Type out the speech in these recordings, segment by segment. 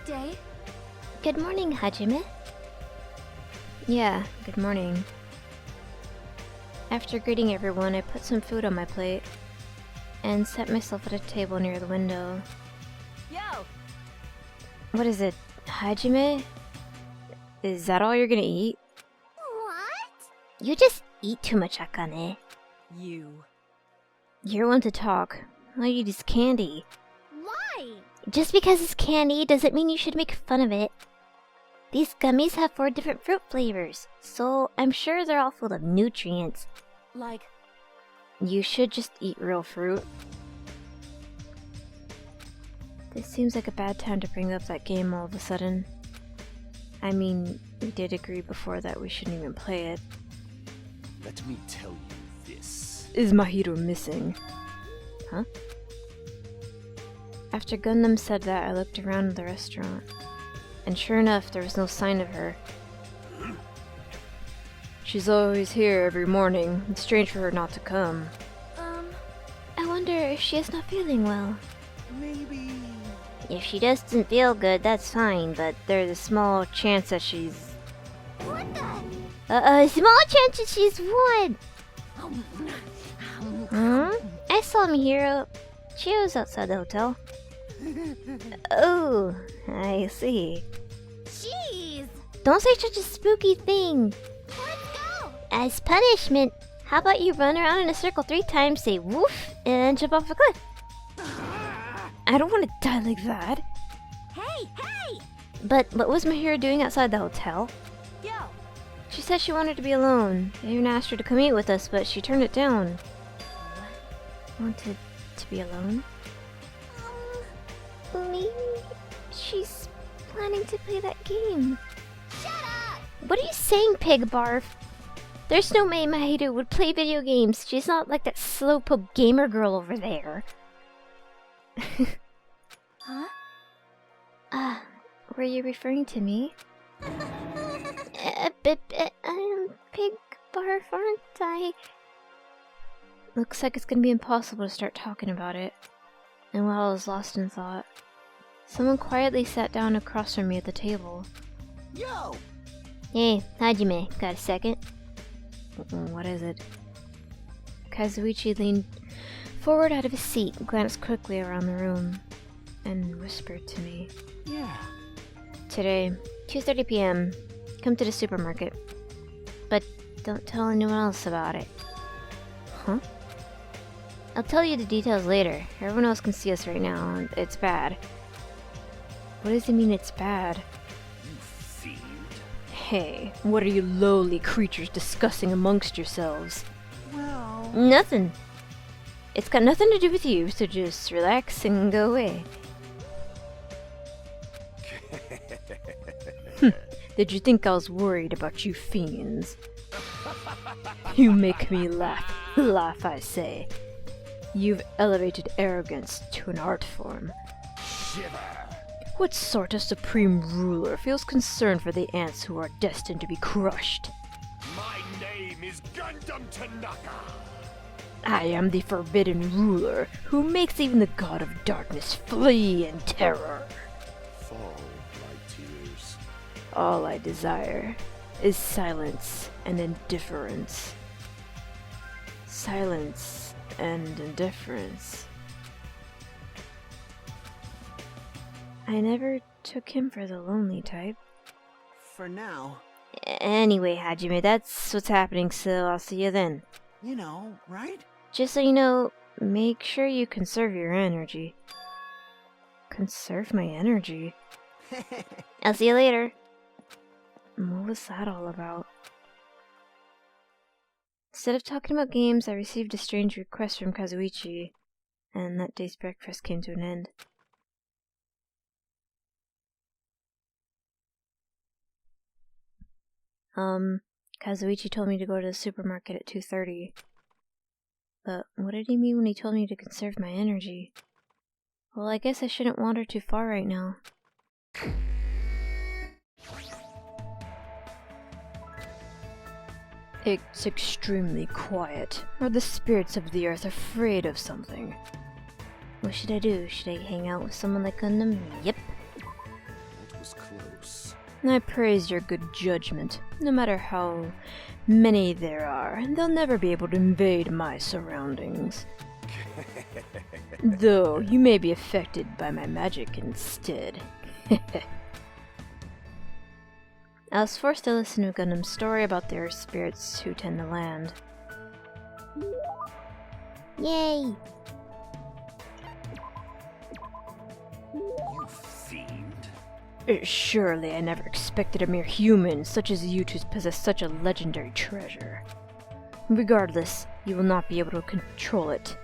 day. Good morning, Hajime. Yeah, good morning. After greeting everyone, I put some food on my plate and set myself at a table near the window. Yo! What is it, Hajime? Is that all you're gonna eat? What? You just eat too much, Akane. You're one to talk. All you eat is candy. Why? Just because it's candy doesn't mean you should make fun of it. These gummies have 4 different fruit flavors, so I'm sure they're all full of nutrients. Like... You should just eat real fruit. This seems like a bad time to bring up that game all of a sudden. I mean, we did agree before that we shouldn't even play it. Let me tell you this. Is Mahiro missing? Huh? After Gundham said that, I looked around the restaurant. And sure enough, there was no sign of her. She's always here every morning. It's strange for her not to come. I wonder if she is not feeling well. Maybe... If she doesn't feel good, that's fine, but there's a small chance that she's... What the? A small chance that she's what? I saw Mihiro. She was outside the hotel. Oh, I see. Jeez! Don't say such a spooky thing. Let's go! As punishment, how about you run around in a circle 3 times, say woof, and jump off a cliff? I don't want to die like that. Hey, hey! But what was Mahiro doing outside the hotel? Yo! She said she wanted to be alone. I even asked her to come eat with us, but she turned it down. Wanted to be alone? Maybe she's planning to play that game. Shut up! What are you saying, Pig Barf? There's no way Mahiro would play video games. She's not like that slowpoke gamer girl over there. Huh? Were you referring to me? I'm Pig Barf, aren't I? Looks like it's gonna be impossible to start talking about it. And while I was lost in thought, someone quietly sat down across from me at the table. Yo! Hey, Hajime, got a second? What is it? Kazuichi leaned forward out of his seat, glanced quickly around the room, and whispered to me. Yeah. Today, 2:30 p.m., come to the supermarket. But don't tell anyone else about it. Huh? I'll tell you the details later. Everyone else can see us right now, and it's bad. What does it mean it's bad? You fiend. Hey, what are you lowly creatures discussing amongst yourselves? Well... Nothing. It's got nothing to do with you, so just relax and go away. Did you think I was worried about you fiends? You make me laugh. Laugh, I say. You've elevated arrogance to an art form. Shiver. What sort of supreme ruler feels concerned for the ants who are destined to be crushed? My name is Gundham Tanaka. I am the forbidden ruler who makes even the god of darkness flee in terror. Fall, my tears. All I desire is silence and indifference. Silence and indifference. I never took him for the lonely type. For now. Anyway, Hajime, that's what's happening, so I'll see you then. You know, right? Just so you know, make sure you conserve your energy. Conserve my energy? I'll see you later. What was that all about? Instead of talking about games, I received a strange request from Kazuichi, and that day's breakfast came to an end. Kazuichi told me to go to the supermarket at 2:30. But what did he mean when he told me to conserve my energy? Well, I guess I shouldn't wander too far right now. It's extremely quiet. Are the spirits of the earth afraid of something? What should I do? Should I hang out with someone like Gundham? Yep. was close. I praise your good judgment. No matter how many there are, they'll never be able to invade my surroundings. Though you may be affected by my magic instead. I was forced to listen to Gundam's story about their spirits who tend the land. Yay! You fiend. Surely I never expected a mere human such as you to possess such a legendary treasure. Regardless, you will not be able to control it.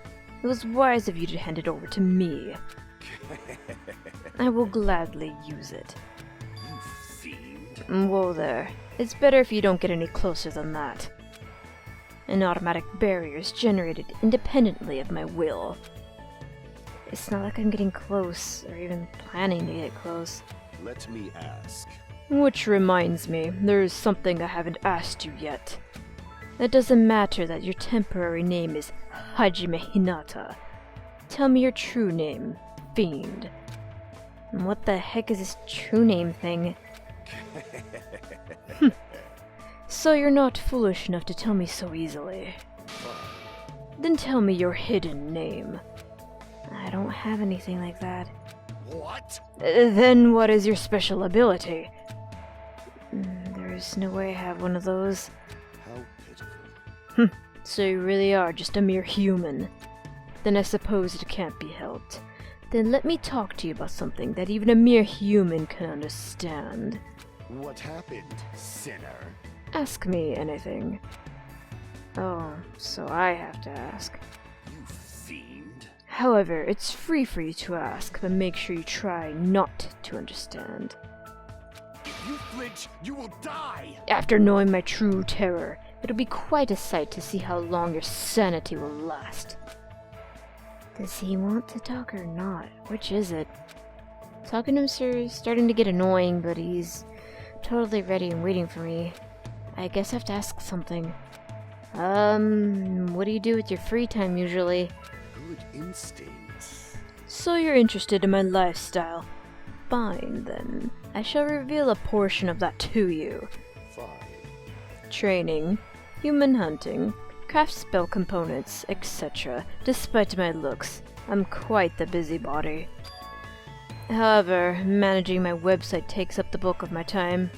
It was wise of you to hand it over to me. I will gladly use it. You fiend. Whoa there. It's better if you don't get any closer than that. An automatic barrier is generated independently of my will. It's not like I'm getting close, or even planning to get close. Let me ask. Which reminds me, there's something I haven't asked you yet. It doesn't matter that your temporary name is Hajime Hinata. Tell me your true name, Fiend. And what the heck is this true name thing? So you're not foolish enough to tell me so easily. Then tell me your hidden name. I don't have anything like that. What? Then what is your special ability? There's no way I have one of those. How pitiful. So you really are just a mere human. Then I suppose it can't be helped. Then let me talk to you about something that even a mere human can understand. What happened, sinner? Ask me anything. Oh, so I have to ask. You fiend. However, it's free for you to ask, but make sure you try not to understand. If you flinch, you will die! After knowing my true terror, it'll be quite a sight to see how long your sanity will last. Does he want to talk or not? Which is it? Talking to him is starting to get annoying, but he's totally ready and waiting for me. I guess I have to ask something. What do you do with your free time usually? Good instincts. So you're interested in my lifestyle. Fine, then. I shall reveal a portion of that to you. Fine. Training, human hunting, craft spell components, etc. Despite my looks, I'm quite the busybody. However, managing my website takes up the bulk of my time.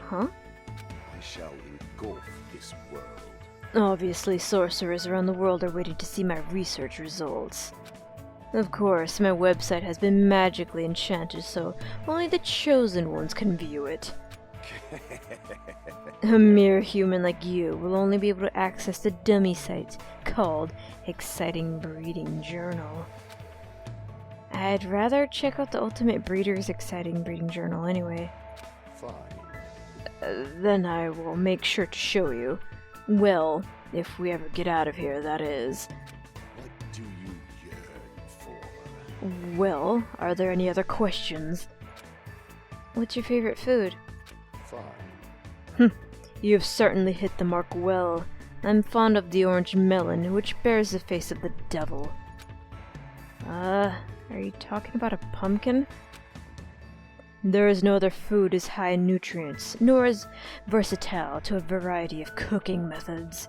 Huh? I shall engulf this world. Obviously, sorcerers around the world are waiting to see my research results. Of course, my website has been magically enchanted, so only the chosen ones can view it. A mere human like you will only be able to access the dummy site called Exciting Breeding Journal. I'd rather check out the Ultimate Breeder's Exciting Breeding Journal anyway. Fine. Then I will make sure to show you. Well, if we ever get out of here, that is. What do you yearn for? Well, are there any other questions? What's your favorite food? Fine. You have certainly hit the mark well. I'm fond of the orange melon, which bears the face of the devil. Are you talking about a pumpkin? There is no other food as high in nutrients, nor as versatile to a variety of cooking methods.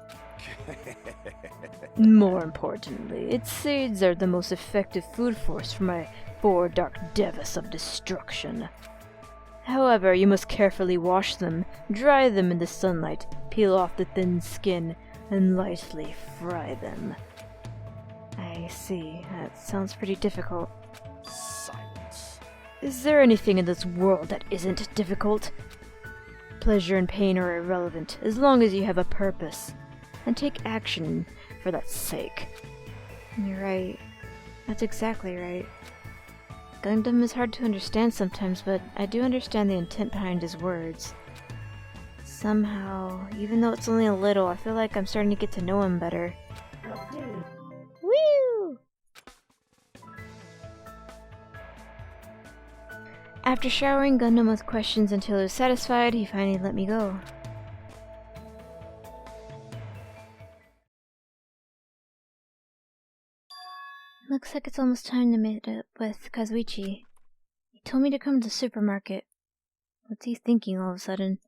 More importantly, its seeds are the most effective food source for my 4 dark devas of destruction. However, you must carefully wash them, dry them in the sunlight, peel off the thin skin, and lightly fry them. I see. That sounds pretty difficult. Silence. Is there anything in this world that isn't difficult? Pleasure and pain are irrelevant, as long as you have a purpose, and take action for that sake. You're right. That's exactly right. Gundam is hard to understand sometimes, but I do understand the intent behind his words. Somehow, even though it's only a little, I feel like I'm starting to get to know him better. Woo! After showering Gundam with questions until he was satisfied, he finally let me go. Looks like it's almost time to meet up with Kazuichi. told me to come to the supermarket. What's he thinking all of a sudden?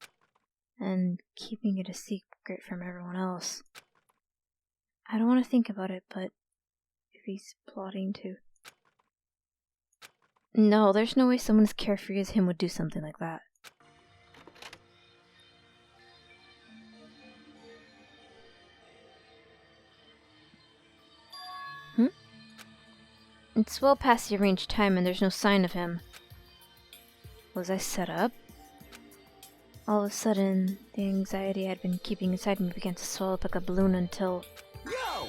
And keeping it a secret from everyone else. I don't want to think about it, but if he's plotting to... No, there's no way someone as carefree as him would do something like that. It's well past the arranged time and there's no sign of him. Was I set up? All of a sudden, the anxiety I'd been keeping inside me began to swell up like a balloon until... Yo!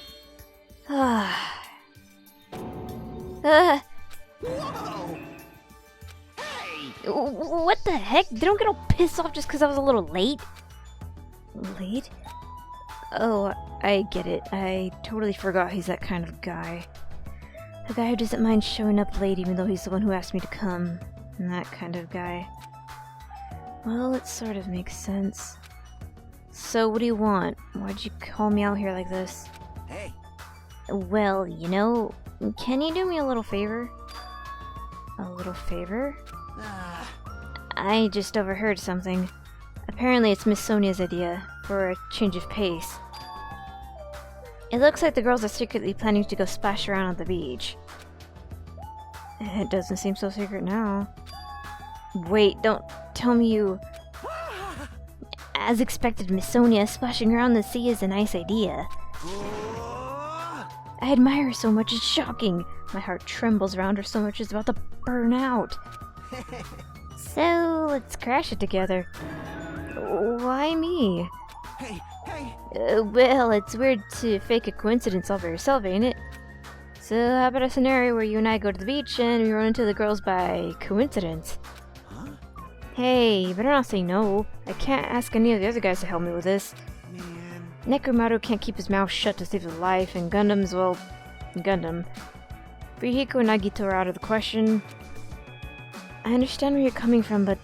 Ah! Whoa! Hey! What the heck? They don't get all pissed off just because I was a little late? Late? Oh, I get it. I totally forgot he's that kind of guy. A guy who doesn't mind showing up late even though he's the one who asked me to come. And that kind of guy. Well, it sort of makes sense. So, what do you want? Why'd you call me out here like this? Hey! Well, you know, can you do me a little favor? A little favor? I just overheard something. Apparently it's Miss Sonia's idea for a change of pace. It looks like the girls are secretly planning to go splash around on the beach. It doesn't seem so secret now. Wait, don't tell me you... As expected, Miss Sonia, splashing around the sea is a nice idea. I admire her so much, it's shocking. My heart trembles around her so much it's about to burn out. So, let's crash it together. Why me? Hey! Hey! Well, it's weird to fake a coincidence all by yourself, ain't it? So, how about a scenario where you and I go to the beach and we run into the girls by coincidence? Huh? Hey, you better not say no. I can't ask any of the other guys to help me with this. Man. Nekomaru can't keep his mouth shut to save his life, and Gundam's, well, Gundam. Rihiko and Nagito are out of the question. I understand where you're coming from, but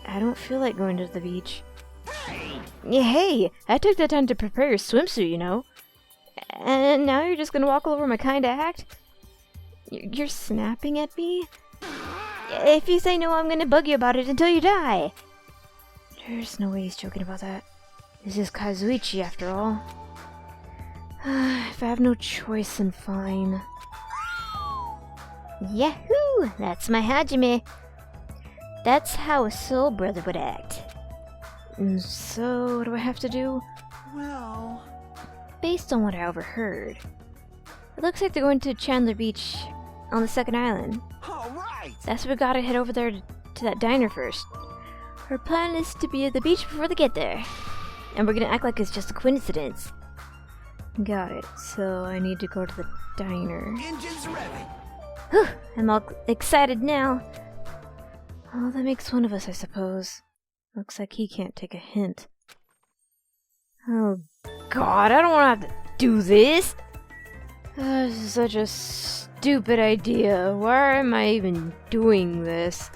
I don't feel like going to the beach. Yeah, hey, I took the time to prepare your swimsuit, you know. And now you're just gonna walk all over my kind of act? You're snapping at me? If you say no, I'm gonna bug you about it until you die. There's no way he's joking about that. This is Kazuichi, after all. If I have no choice, then fine. Yahoo! That's my Hajime. That's how a soul brother would act. So, what do I have to do? Well... Based on what I overheard, it looks like they're going to Chandler Beach on the second island. Alright! That's where we gotta head over there to that diner first. Our plan is to be at the beach before they get there. And we're gonna act like it's just a coincidence. Got it. So I need to go to the diner. Engines revving! Whew, I'm all excited now. Oh, that makes one of us, I suppose. Looks like he can't take a hint. Oh god, I don't want to have to do this! This is such a stupid idea. Why am I even doing this?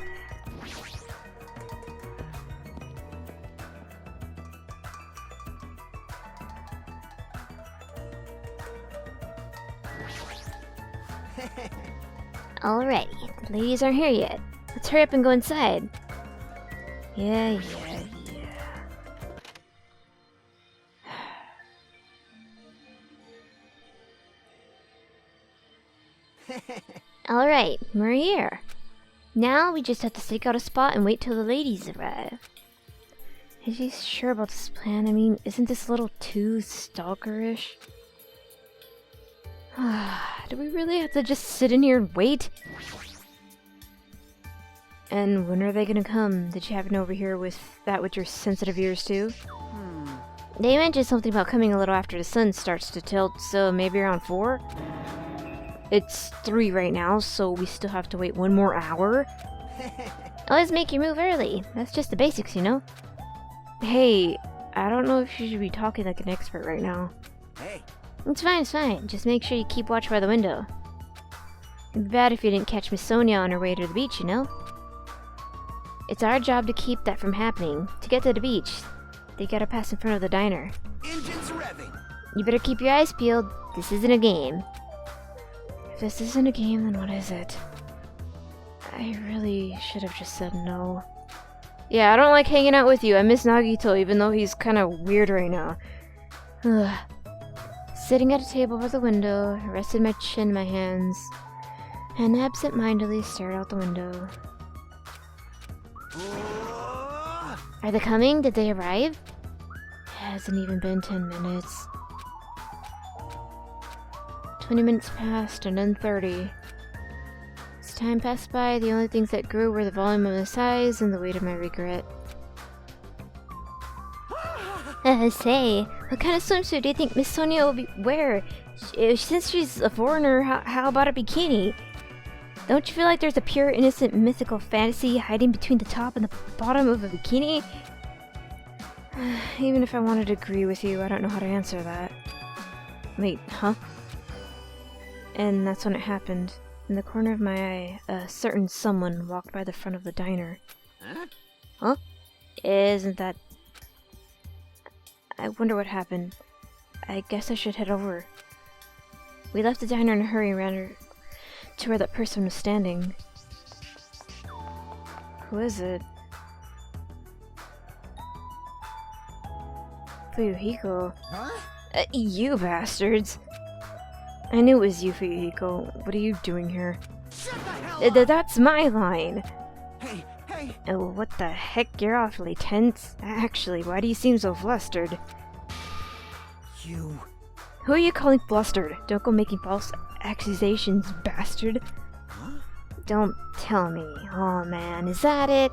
Alrighty, the ladies aren't here yet. Let's hurry up and go inside. Yeah. Alright, we're here. Now we just have to stake out a spot and wait till the ladies arrive. Is he sure about this plan? I mean, isn't this a little too stalkerish? Do we really have to just sit in here and wait? And when are they gonna come? Did you happen over here with that with your sensitive ears too? They mentioned something about coming a little after the sun starts to tilt, so maybe around 4? It's 3 right now, so we still have to wait 1 more hour? Always make your move early. That's just the basics, you know? Hey, I don't know if you should be talking like an expert right now. Hey! It's fine. Just make sure you keep watch by the window. It'd be bad if you didn't catch Miss Sonia on her way to the beach, you know? It's our job to keep that from happening. To get to the beach, they gotta pass in front of the diner. Engines revving! You better keep your eyes peeled. This isn't a game. If this isn't a game, then what is it? I really should have just said no. Yeah, I don't like hanging out with you. I miss Nagito, even though he's kind of weird right now. Ugh. Sitting at a table by the window, I rested my chin in my hands, and absent-mindedly stared out the window. Are they coming? Did they arrive? It hasn't even been 10 minutes. 20 minutes passed, and then 30. As time passed by, the only things that grew were the volume of my sighs and the weight of my regret. Say, what kind of swimsuit do you think Miss Sonia will wear? Since she's a foreigner, how about a bikini? Don't you feel like there's a pure, innocent, mythical fantasy hiding between the top and the bottom of a bikini? Even if I wanted to agree with you, I don't know how to answer that. Wait, huh? And that's when it happened. In the corner of my eye, a certain someone walked by the front of the diner. Huh? Isn't that... I wonder what happened. I guess I should head over. We left the diner in a hurry and ran to where that person was standing. Who is it? Fuyuhiko. Huh? You bastards! I knew it was you, Fuyuhiko. What are you doing here? Shut the hell up! That's my line! Hey, hey! Oh, what the heck? You're awfully tense. Actually, why do you seem so flustered? You... Who are you calling flustered? Don't go making false accusations, bastard. Huh? Don't tell me. Oh man, is that it?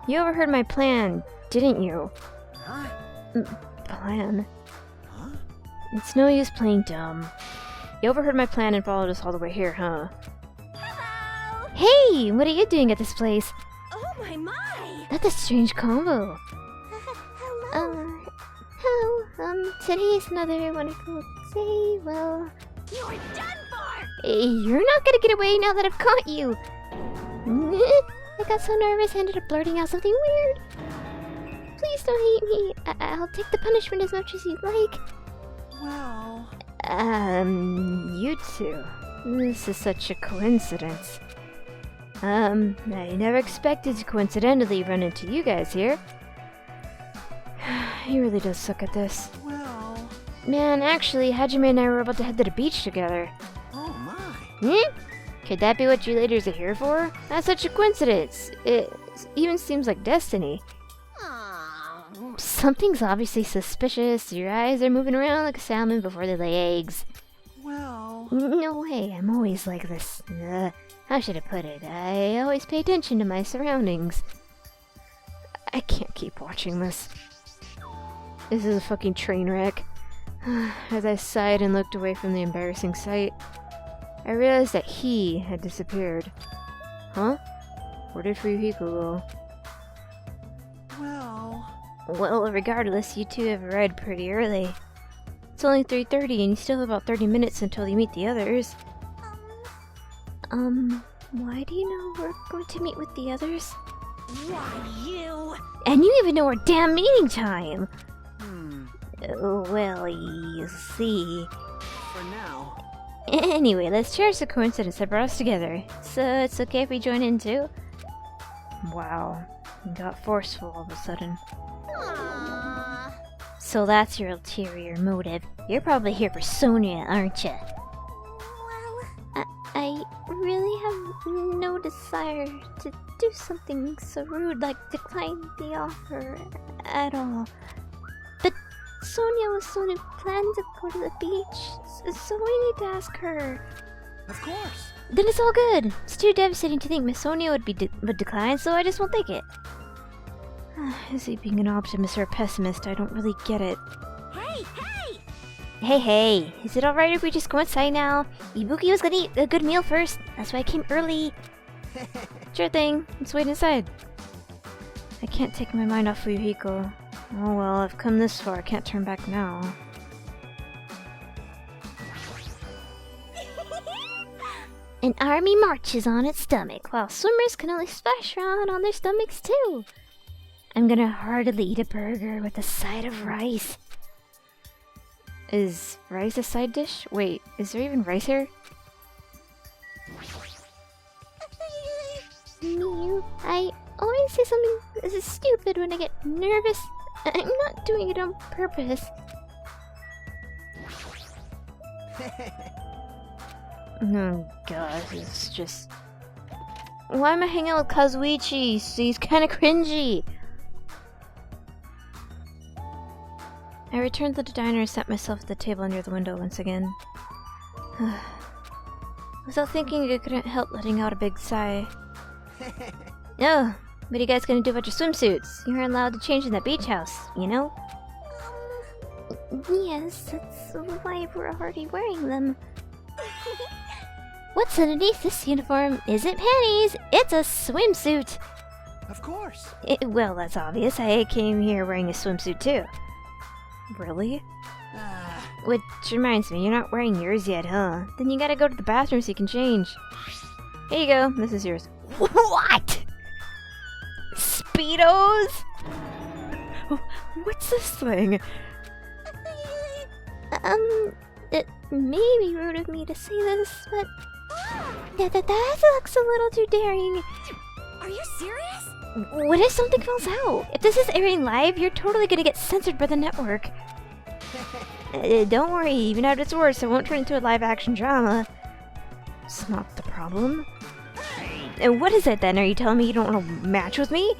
You overheard my plan, didn't you? Huh? Plan? Huh? It's no use playing dumb. You overheard my plan and followed us all the way here, huh? Hello! Hey! What are you doing at this place? Oh my! That's a strange combo. Hello! Hello. Today is another wonderful day, well... You're done for! You're not gonna get away now that I've caught you! I got so nervous I ended up blurting out something weird. Please don't hate me. I'll take the punishment as much as you'd like. Well... You two. This is such a coincidence. I never expected to coincidentally run into you guys here. He really does suck at this. Well... Man, actually, Hajime and I were about to head to the beach together. Oh my... Could that be what you ladies are here for? That's such a coincidence. It even seems like destiny. Aww. Something's obviously suspicious. Your eyes are moving around like a salmon before they lay eggs. Well... No way, I'm always like this. How should I put it? I always pay attention to my surroundings. I can't keep watching this. This is a fucking train wreck. As I sighed and looked away from the embarrassing sight, I realized that he had disappeared. Huh? Where did Fuyuhiko go? Well, regardless, you two have arrived pretty early. It's only 3:30 and you still have about 30 minutes until you meet the others. Why do you know we're going to meet with the others? Why, you? And you even know our damn meeting time! Hmm... Well, you see... For now... Anyway, let's cherish the coincidence that brought us together. So, it's okay if we join in too? Wow, you got forceful all of a sudden. Aww. So that's your ulterior motive. You're probably here for Sonia, aren't you? Well, I really have no desire to do something so rude like decline the offer at all. But Sonia was so planned to go to the beach, so we need to ask her. Of course! Then it's all good. It's too devastating to think Miss Sonia would decline, so I just won't take it. Is he being an optimist or a pessimist? I don't really get it. Hey! Is it alright if we just go inside now? Ibuki was gonna eat a good meal first. That's why I came early. Sure thing. Let's wait inside. I can't take my mind off Fuyuhiko. Oh well, I've come this far. I can't turn back now. An army marches on its stomach, while swimmers can only splash around on their stomachs too. I'm gonna heartily eat a burger with a side of rice. Is rice a side dish? Wait, is there even rice here? me. I always say something stupid when I get nervous. I'm not doing it on purpose. Oh gosh, it's just... Why am I hanging out with Kazuichi? He's kinda cringy. I returned to the diner and sat myself at the table near the window once again. Without thinking, I couldn't help letting out a big sigh. Oh, what are you guys gonna do about your swimsuits? You aren't allowed to change in that beach house, you know? Yes, that's why we're already wearing them. What's underneath this uniform isn't panties, it's a swimsuit! Of course. Well, that's obvious. I came here wearing a swimsuit too. Really? Which reminds me, you're not wearing yours yet, huh? Then you gotta go to the bathroom so you can change. Here you go, this is yours. What? Speedos? What's this thing? It may be rude of me to say this, but... that looks a little too daring. Are you serious? What if something falls out? If this is airing live, you're totally gonna get censored by the network. Don't worry, even after it's worse, it won't turn into a live-action drama. It's not the problem. And what is it then? Are you telling me you don't want to match with me?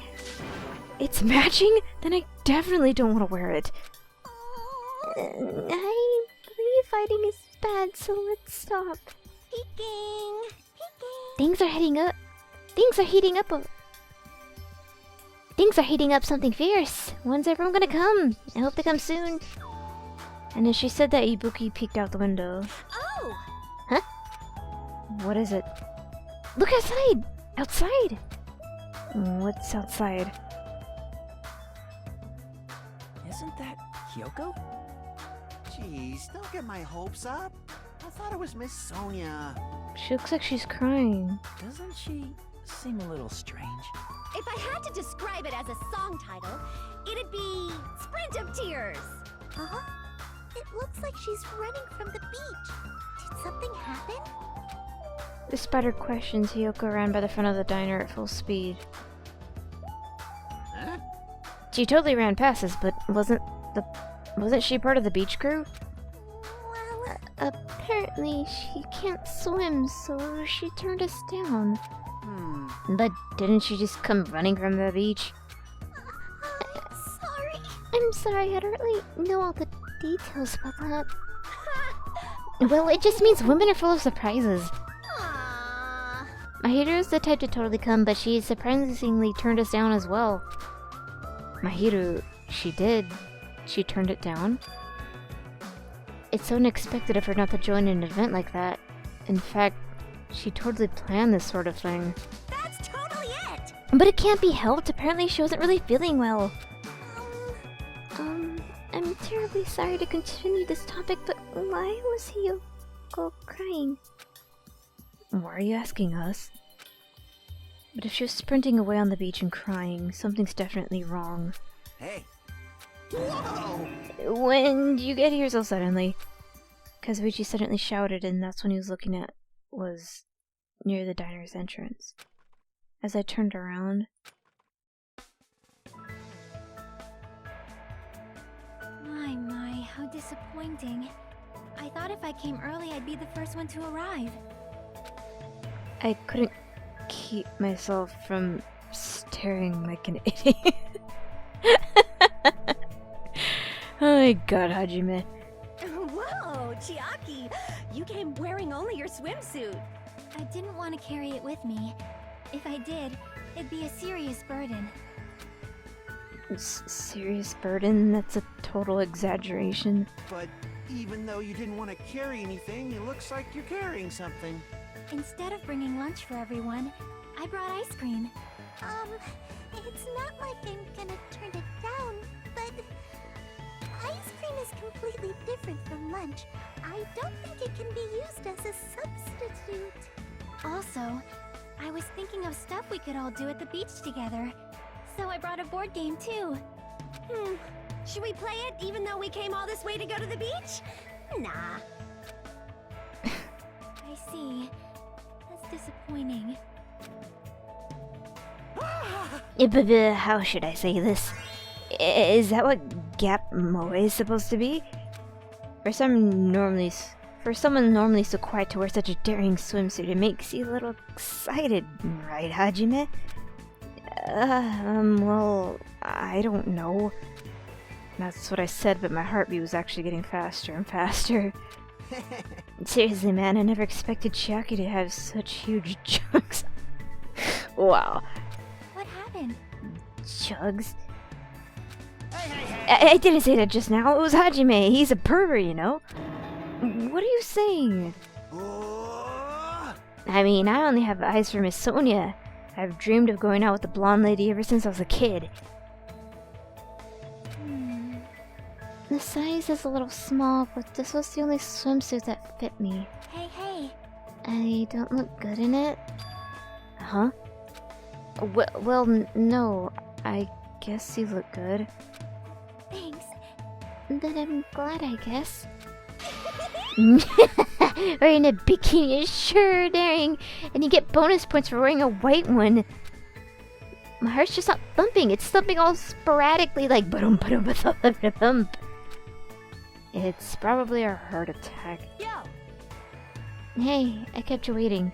It's matching? Then I definitely don't want to wear it. I believe fighting is bad, so let's stop. Peeking. Things are heating up. Things are heating up something fierce. When's everyone gonna come? I hope they come soon. And as she said that, Ibuki peeked out the window. Oh! Huh? What is it? Look outside! Outside! What's outside? Isn't that Kyoko? Jeez, don't get my hopes up. I thought it was Miss Sonia. She looks like she's crying. Doesn't she seem a little strange? If I had to describe it as a song title, it'd be Sprint of Tears. Huh? It looks like she's running from the beach. Did something happen? Despite her questions, Hiyoko ran by the front of the diner at full speed. Huh? She totally ran past us, but wasn't she part of the beach crew? Well, Apparently she can't swim, so she turned us down. Hmm. But didn't she just come running from the beach? sorry. I'm sorry, I don't really know all the details about that. Well, it just means women are full of surprises. Aww. Mahiru's the type to totally come, but she surprisingly turned us down as well. Mahiru, she did. She turned it down. It's so unexpected of her not to join an event like that. In fact, she totally planned this sort of thing. That's totally it. But it can't be helped. Apparently she wasn't really feeling well. I'm terribly sorry to continue this topic, but why was Hiyoko crying? Why are you asking us? But if she was sprinting away on the beach and crying, something's definitely wrong. Hey. Whoa! When did you get here so suddenly? Kazuichi suddenly shouted, and that's when he was looking at was near the diner's entrance. As I turned around... My, how disappointing. I thought if I came early, I'd be the first one to arrive. I couldn't keep myself from staring like an idiot. Oh my god, Hajime. Whoa, Chiaki! You came wearing only your swimsuit. I didn't want to carry it with me. If I did, it'd be a serious burden. Serious burden? That's a total exaggeration. But even though you didn't want to carry anything, it looks like you're carrying something. Instead of bringing lunch for everyone, I brought ice cream. It's not like I'm gonna turn it down, but ice cream is completely different from lunch. I don't think it can be used as a substitute. Also, I was thinking of stuff we could all do at the beach together. So I brought a board game too. Should we play it even though we came all this way to go to the beach? Nah. I see. That's disappointing. But how should I say this? Is that what Gap Moe is supposed to be? For someone normally so quiet to wear such a daring swimsuit, it makes you a little excited, right, Hajime? Well, I don't know. That's what I said, but my heartbeat was actually getting faster and faster. Seriously, man, I never expected Chiaki to have such huge jugs. Wow. What happened? Jugs? I didn't say that just now. It was Hajime. He's a pervert, you know? What are you saying? I mean, I only have eyes for Miss Sonia. I've dreamed of going out with the blonde lady ever since I was a kid. The size is a little small, but this was the only swimsuit that fit me. Hey, hey. I don't look good in it? Huh? Well, no. I guess you look good. Thanks. Then I'm glad, I guess. Wearing a bikini is sure daring, and you get bonus points for wearing a white one. My heart's just not thumping. It's thumping all sporadically, like ba-dum ba-dum ba-thump. It's probably a heart attack. Yo! Hey, I kept you waiting.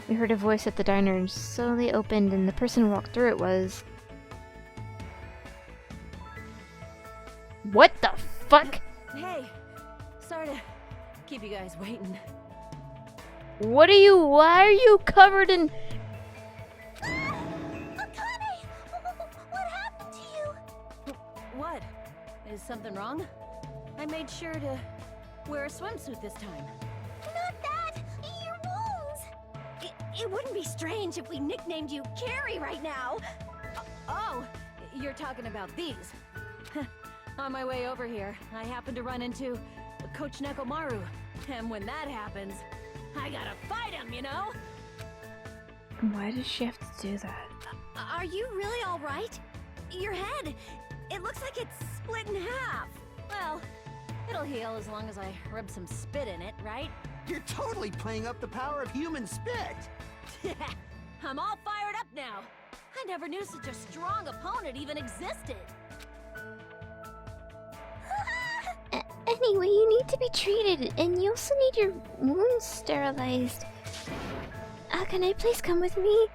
We heard a voice at the diner and slowly opened, and the person who walked through it was... What the fuck? Hey, sorry to keep you guys waiting. Why are you covered in... Akane! What happened to you? What? Is something wrong? I made sure to wear a swimsuit this time. Not that! Your wounds! It wouldn't be strange if we nicknamed you Carrie right now. Oh, you're talking about these. On my way over here, I happened to run into Coach Nekomaru. And when that happens, I gotta fight him, you know? Why does she have to do that? Are you really alright? Your head, it looks like it's split in half. Well, it'll heal as long as I rub some spit in it, right? You're totally playing up the power of human spit. I'm all fired up now. I never knew such a strong opponent even existed. Anyway, you need to be treated, and you also need your wounds sterilized. Can I please come with me?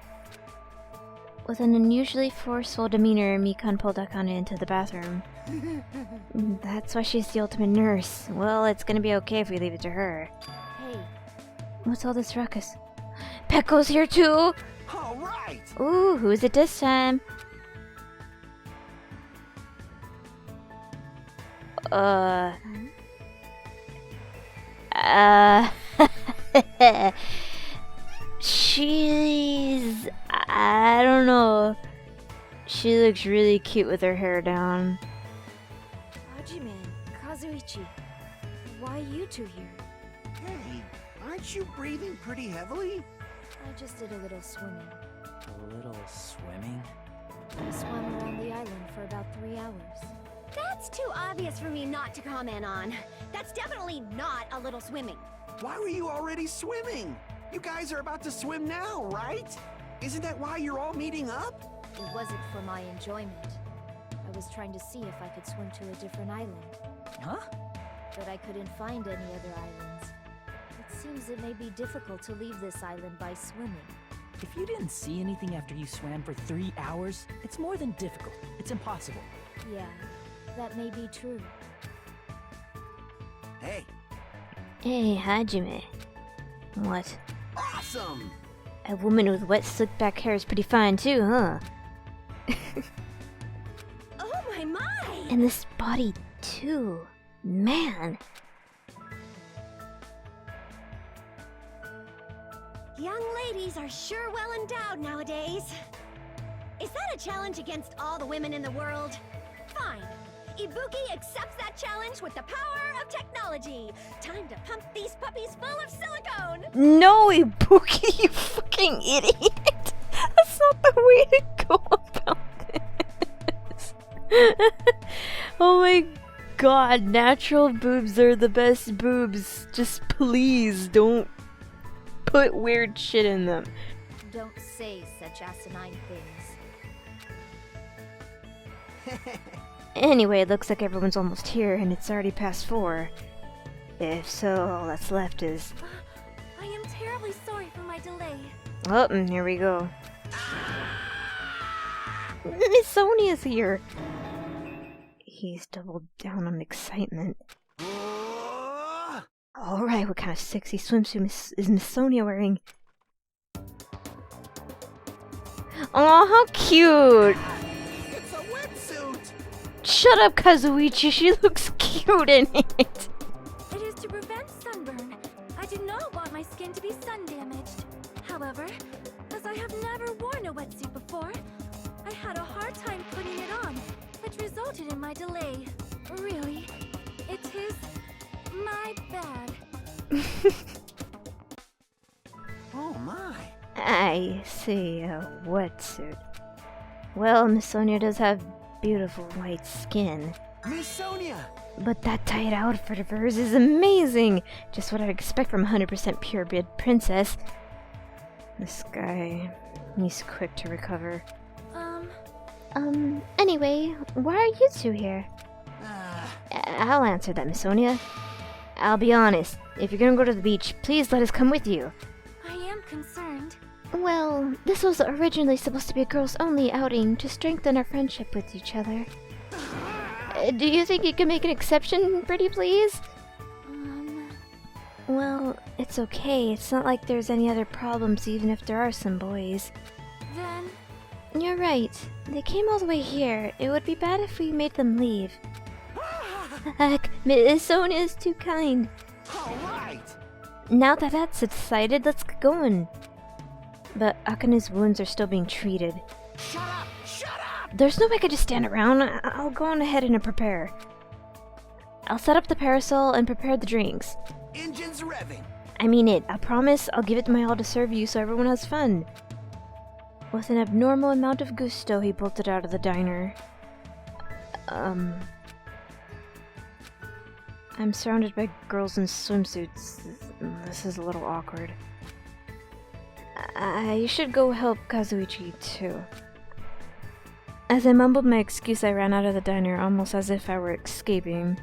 With an unusually forceful demeanor, Mikan pulled Akane into the bathroom. That's why she's the ultimate nurse. Well, it's gonna be okay if we leave it to her. Hey, What's all this ruckus? Pecco's here too! All right. Ooh, who's it this time? She's... I don't know. She looks really cute with her hair down. Hajime, Kazuichi, why you two here? Hey, aren't you breathing pretty heavily? I just did a little swimming. A little swimming? I swam around the island for about 3 hours. That's too obvious for me not to comment on. That's definitely not a little swimming. Why were you already swimming? You guys are about to swim now, right? Isn't that why you're all meeting up? It wasn't for my enjoyment. I was trying to see if I could swim to a different island, Huh? but I couldn't find any other islands. It seems it may be difficult to leave this island by swimming. If you didn't see anything after you swam for 3 hours, it's more than difficult. It's impossible. Yeah, that may be true. Hey, Hey, Hajime. What? awesome! A woman with wet slicked back hair is pretty fine too, huh? Oh my! And this body too. Man. Young ladies are sure well endowed nowadays. Is that a challenge against all the women in the world? Fine. Ibuki accepts that challenge with the power of technology. Time to pump these puppies full of silicone. No, Ibuki, you fucking idiot! That's not the way to go about this. Oh my god, natural boobs are the best boobs. Just please don't put weird shit in them. Don't say such asinine things. Anyway, it looks like everyone's almost here, and it's already past 4. If so, all that's left is... I am terribly sorry for my delay. Oh, and here we go. Miss Sonia's here! He's doubled down on excitement. Alright, what kind of sexy swimsuit is Miss Sonia wearing? Aw, how cute! It's a wetsuit! Shut up, Kazuichi, she looks cute in it! It is to prevent sunburn. I do not want my skin to be sun damaged. However, as I have never worn a wetsuit before, I had a hard time putting it on, which resulted in my delay. Really, it is my bad. Oh my. I see, a wetsuit. Well, Miss Sonia does have beautiful white skin. Miss Sonia! But that tight outfit of hers is amazing! Just what I'd expect from a 100% pure-bred princess. This guy, he's quick to recover. Anyway, why are you two here? I'll answer that, Miss Sonia. I'll be honest, if you're gonna go to the beach, please let us come with you. I am concerned. Well, this was originally supposed to be a girls-only outing to strengthen our friendship with each other. Do you think you can make an exception, pretty please? Well, it's okay. It's not like there's any other problems even if there are some boys. Then, You're right. They came all the way here. It would be bad if we made them leave. Heck, Miss Sonia is too kind. Alright! Now that that's subsided, let's get going. But Akane's wounds are still being treated. Shut up! Shut up! There's no way I could just stand around. I'll go on ahead and prepare. I'll set up the parasol and prepare the drinks. Engines revving! I mean it. I promise I'll give it my all to serve you so everyone has fun. With an abnormal amount of gusto, he bolted out of the diner. I'm surrounded by girls in swimsuits. This is a little awkward. I should go help Kazuichi, too. As I mumbled my excuse, I ran out of the diner, almost as if I were escaping.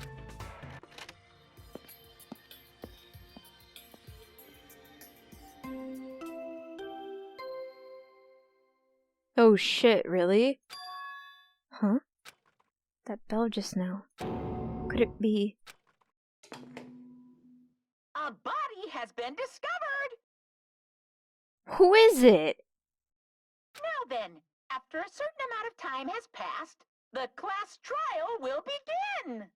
Oh shit, really? Huh? That bell just now. Could it be... A body has been discovered! Who is it? Now then, after a certain amount of time has passed, the class trial will begin!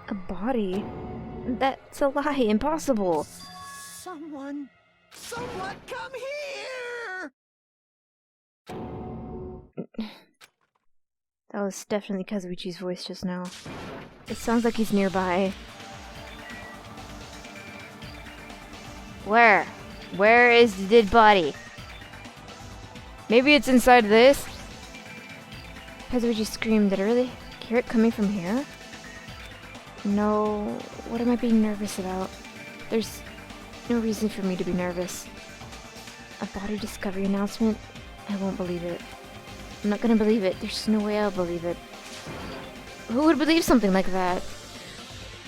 A body? That's a lie. Impossible. Someone come here! That was definitely Kazuichi's voice just now. It sounds like he's nearby. Where? Where is the dead body? Maybe it's inside this? Kazuichi screamed. Did I really hear it coming from here? No. What am I being nervous about? There's no reason for me to be nervous. A body discovery announcement? I won't believe it. I'm not gonna believe it. There's no way I'll believe it. Who would believe something like that?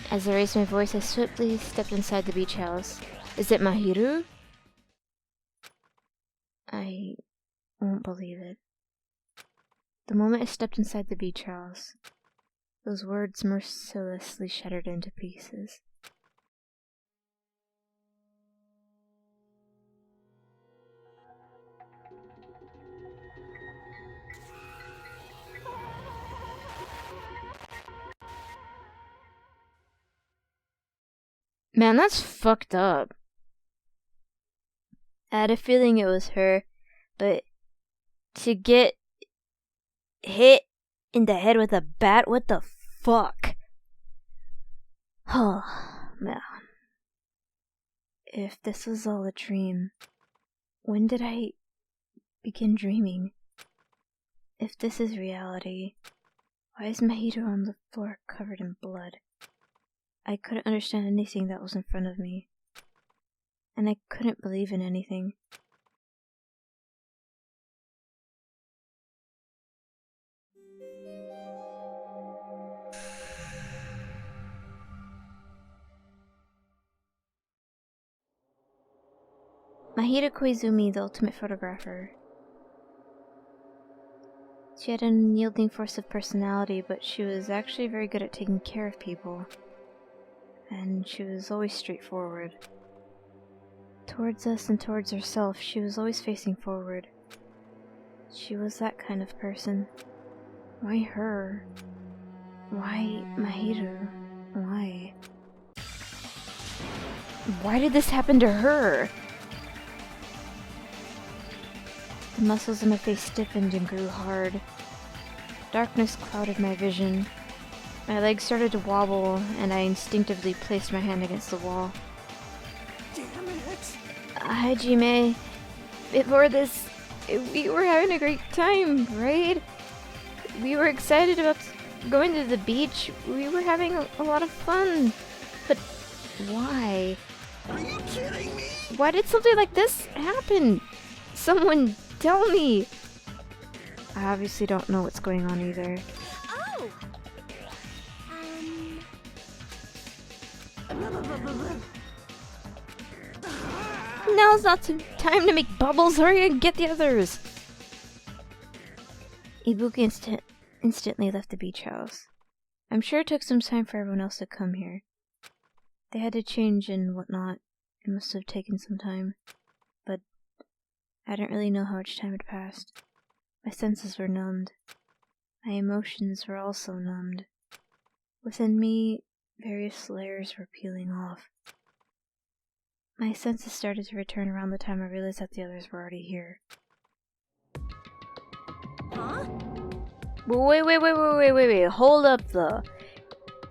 As I raised my voice, I swiftly stepped inside the beach house. Is it Mahiru? I won't believe it. The moment I stepped inside the beach house, those words mercilessly shattered into pieces. Man, that's fucked up. I had a feeling it was her, but to get hit in the head with a bat, what the fuck? Oh, man. If this was all a dream, when did I begin dreaming? If this is reality, why is Mahito on the floor covered in blood? I couldn't understand anything that was in front of me, and I couldn't believe in anything. Mahito Koizumi, the ultimate photographer. She had an unyielding force of personality, but she was actually very good at taking care of people. And she was always straightforward. Towards us and towards herself, she was always facing forward. She was that kind of person. Why her? Why Mahito? Why? Why did this happen to her? The muscles in my face stiffened and grew hard. Darkness clouded my vision. My legs started to wobble, and I instinctively placed my hand against the wall. Damn it! Hajime, before this, we were having a great time, right? We were excited about going to the beach. We were having a lot of fun. But why? Are you kidding me? Why did something like this happen? Someone tell me! I obviously don't know what's going on either. Oh! Now's not the time to make bubbles. Hurry and get the others! Ibuki instantly left the beach house. I'm sure it took some time for everyone else to come here. They had to change and whatnot. It must have taken some time. But I didn't really know how much time had passed. My senses were numbed. My emotions were also numbed. Within me, various layers were peeling off. My senses started to return around the time I realized that the others were already here. Huh? Wait. Hold up, though.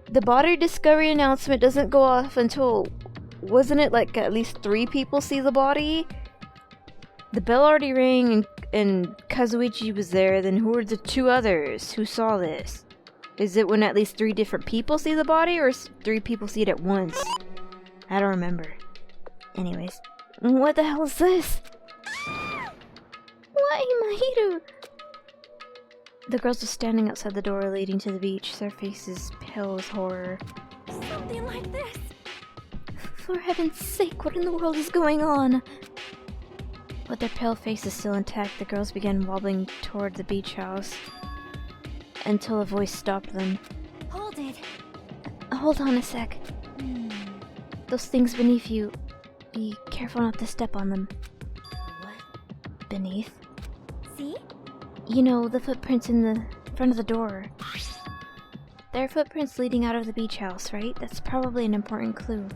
The body discovery announcement doesn't go off until... Wasn't it like at least 3 people see the body? The bell already rang and Kazuichi was there, then who were the 2 others who saw this? Is it when at least 3 different people see the body, or 3 people see it at once? I don't remember. Anyways, what the hell is this? Why, Mahito? The girls were standing outside the door leading to the beach, their faces pale with horror. Something like this. For heaven's sake, what in the world is going on? With their pale faces still intact, the girls began wobbling toward the beach house. Until a voice stopped them. Hold it. Hold on a sec. Those things beneath you, be careful not to step on them. What? Beneath? See? You know, the footprints in the front of the door. There are footprints leading out of the beach house, right? That's probably an important clue.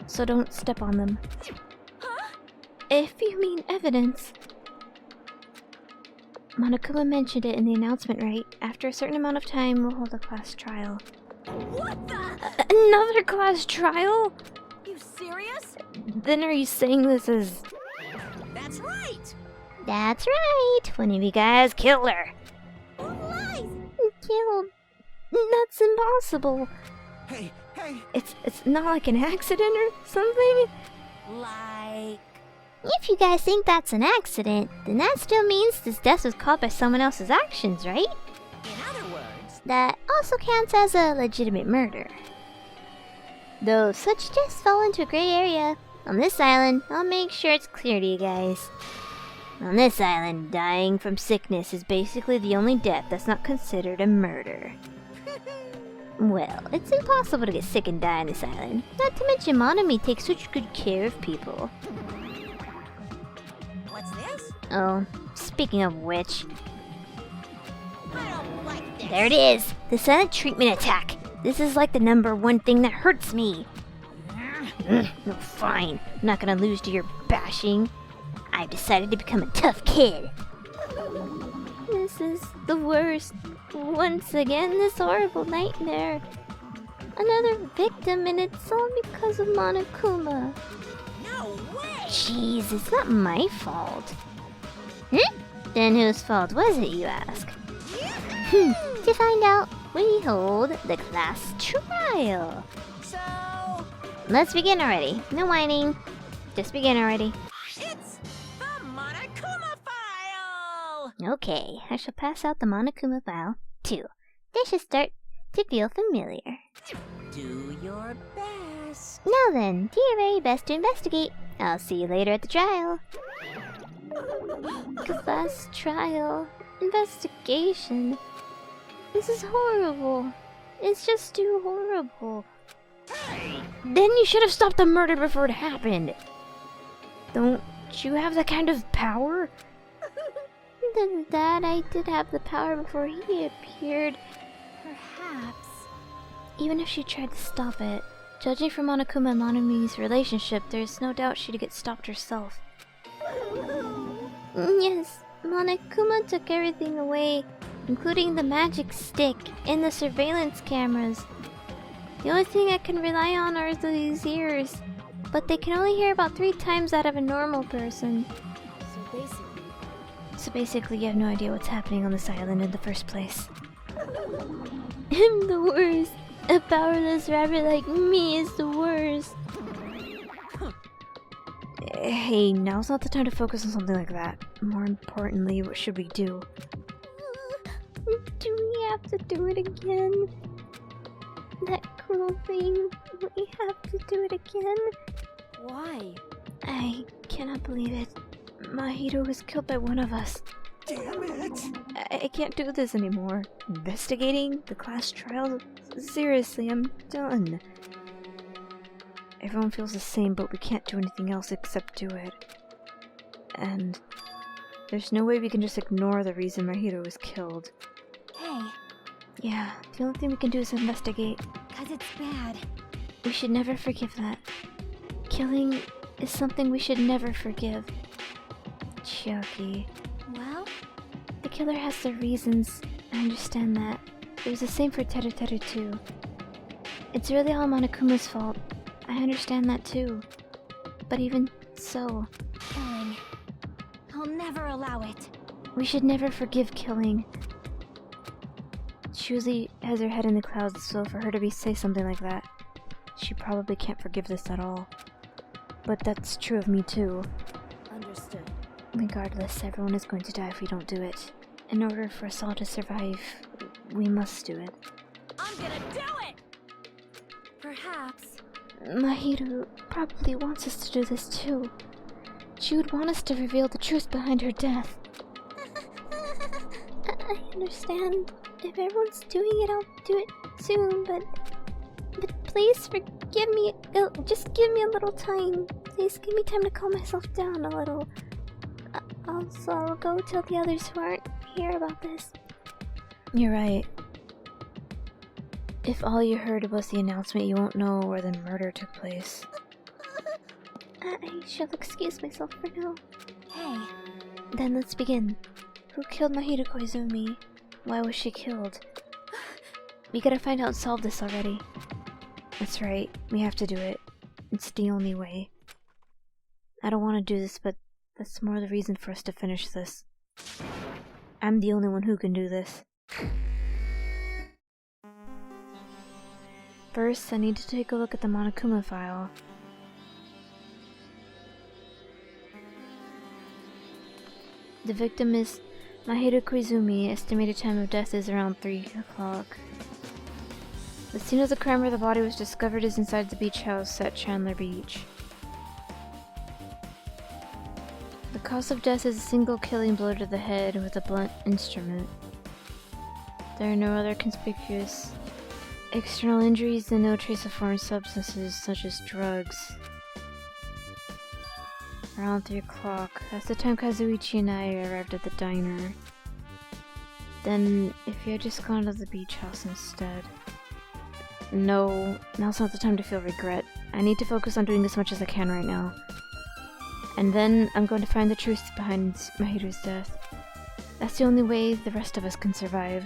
So don't step on them. Huh? If you mean evidence. Monokuma mentioned it in the announcement, right? After a certain amount of time, we'll hold a class trial. What the? Another class trial? You serious? Then are you saying this is... That's right. That's right! One of you guys killed her! Who lies? Killed? That's impossible! Hey! It's not like an accident or something? Like... If you guys think that's an accident, then that still means this death was caused by someone else's actions, right? In other words... That also counts as a legitimate murder. Though such deaths fall into a gray area, on this island, I'll make sure it's clear to you guys. On this island, dying from sickness is basically the only death that's not considered a murder. Well, it's impossible to get sick and die on this island. Not to mention Monomi takes such good care of people. What's this? Oh, speaking of which... I don't like this. There it is! The silent treatment attack! This is like the #1 thing that hurts me! No, fine. I'm not gonna lose to your bashing. I've decided to become a tough kid. This is the worst. Once again, this horrible nightmare. Another victim, and it's all because of Monokuma. No way! Jeez, it's not my fault. Then whose fault was it, you ask? To find out, we hold the class trial. So... Let's begin already. No whining. Just begin already. It's the Monokuma file! Okay, I shall pass out the Monokuma file, too. They should start to feel familiar. Do your best. Now then, do your very best to investigate. I'll see you later at the trial. Class trial. Investigation. This is horrible. It's just too horrible. Then you should have stopped the murder before it happened. Don't you have that kind of power? That I did have the power before he appeared. Perhaps. Even if she tried to stop it, judging from Monokuma and Monomi's relationship, there's no doubt she'd get stopped herself. Yes, Monokuma took everything away, including the magic stick and the surveillance cameras. The only thing I can rely on are these ears, but they can only hear about 3 times out of a normal person. So basically, you have no idea what's happening on this island in the first place. I'm the worst. A powerless rabbit like me is the worst. Hey, now's not the time to focus on something like that. More importantly, what should we do? Do we have to do it again? That cruel thing. We have to do it again? Why? I cannot believe it. Mahito was killed by one of us. Damn it! I can't do this anymore. Investigating the class trial? Seriously, I'm done. Everyone feels the same, but we can't do anything else except do it. And there's no way we can just ignore the reason Mahito was killed. Hey, Yeah, the only thing we can do is investigate. 'cause it's bad. We should never forgive that. Killing is something we should never forgive. Chiaki. Well, The killer has their reasons. I understand that. It was the same for Teru Teru too. It's really all Monokuma's fault. I understand that too. But even so, killing. I'll never allow it. we should never forgive killing. She usually has her head in the clouds, so for her to say something like that, she probably can't forgive this at all. But that's true of me too. Understood. Regardless, everyone is going to die if we don't do it. In order for us all to survive, we must do it. I'm gonna do it! Perhaps. Mahito probably wants us to do this too. She would want us to reveal the truth behind her death. I understand. If everyone's doing it, I'll do it soon, but please forgive me. Just give me a little time. Please give me time to calm myself down a little. Also, I'll go tell the others who aren't here about this. You're right. If all you heard was the announcement, you won't know where the murder took place. I shall excuse myself for now. Hey, Then let's begin. Who killed Mahito Koizumi? Why was she killed? We gotta find out and solve this already. That's right, we have to do it. It's the only way. I don't want to do this, but that's more the reason for us to finish this. I'm the only one who can do this. First, I need to take a look at the Monokuma file. The victim is Mahito Koizumi. Estimated time of death is around 3 o'clock. The scene of the crime where the body was discovered is inside the beach house at Chandler Beach. The cause of death is a single killing blow to the head with a blunt instrument. There are no other conspicuous external injuries and no trace of foreign substances such as drugs. Around 3 o'clock. That's the time Kazuichi and I arrived at the diner. Then, if you had just gone to the beach house instead. No, now's not the time to feel regret. I need to focus on doing as much as I can right now. And then I'm going to find the truth behind Mahito's death. That's the only way the rest of us can survive.